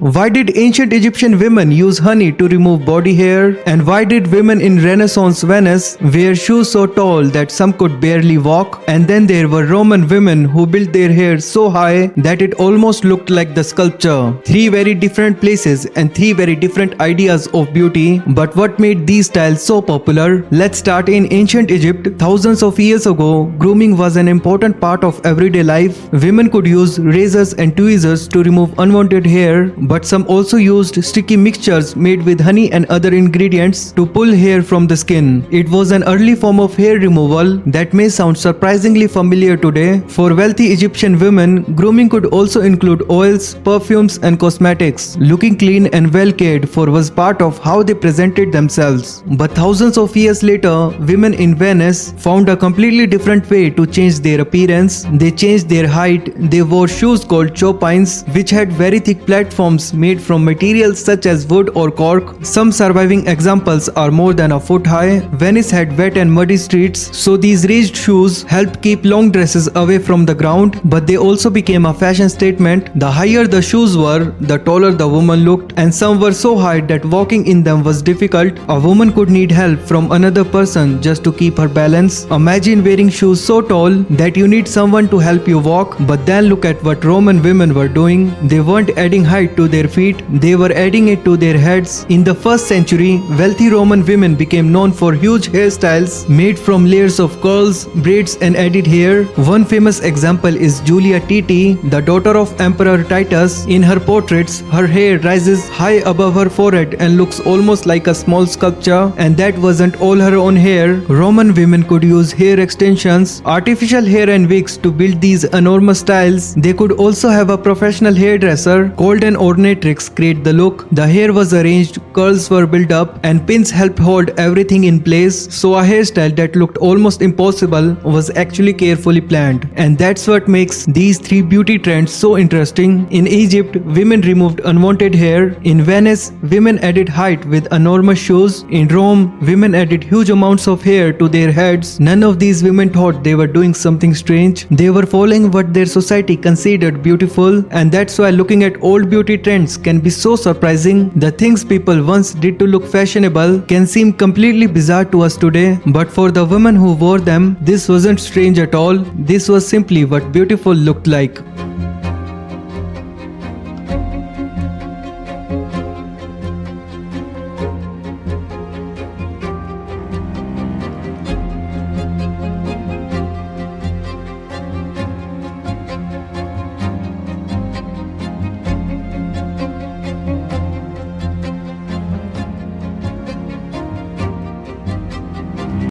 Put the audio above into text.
Why did ancient Egyptian women use honey to remove body hair? And why did women in Renaissance Venice wear shoes so tall that some could barely walk? And then there were Roman women who built their hair so high that it almost looked like the sculpture. Three very different places and three very different ideas of beauty. But what made these styles so popular? Let's start in ancient Egypt. Thousands of years ago, grooming was an important part of everyday life. Women could use razors and tweezers to remove unwanted hair. But some also used sticky mixtures made with honey and other ingredients to pull hair from the skin. It was an early form of hair removal that may sound surprisingly familiar today. For wealthy Egyptian women, grooming could also include oils, perfumes, and cosmetics. Looking clean and well cared for was part of how they presented themselves. But thousands of years later, women in Venice found a completely different way to change their appearance. They changed their height. They wore shoes called chopines, which had very thick platforms made from materials such as wood or cork. Some surviving examples are more than a foot high. Venice had wet and muddy streets, so these raised shoes helped keep long dresses away from the ground, but they also became a fashion statement. The higher the shoes were, the taller the woman looked, and some were so high that walking in them was difficult. A woman could need help from another person just to keep her balance. Imagine wearing shoes so tall that you need someone to help you walk. But then look at what Roman women were doing. They weren't adding height to their feet, they were adding it to their heads. In the 1st century, wealthy Roman women became known for huge hairstyles made from layers of curls, braids, and added hair. One famous example is Julia Titi, the daughter of Emperor Titus. In her portraits, her hair rises high above her forehead and looks almost like a small sculpture. And that wasn't all her own hair. Roman women could use hair extensions, artificial hair, and wigs to build these enormous styles. They could also have a professional hairdresser called an ornatrix create the look. The hair was arranged, curls were built up, and pins helped hold everything in place, so a hairstyle that looked almost impossible was actually carefully planned. And that's what makes these three beauty trends so interesting. In Egypt, women removed unwanted hair. In Venice, women added height with enormous shoes. In Rome, women added huge amounts of hair to their heads. None of these women thought they were doing something strange. They were following what their society considered beautiful, and that's why looking at old beauty trends can be so surprising. The things people once did to look fashionable can seem completely bizarre to us today, but for the women who wore them, this wasn't strange at all. This was simply what beautiful looked like.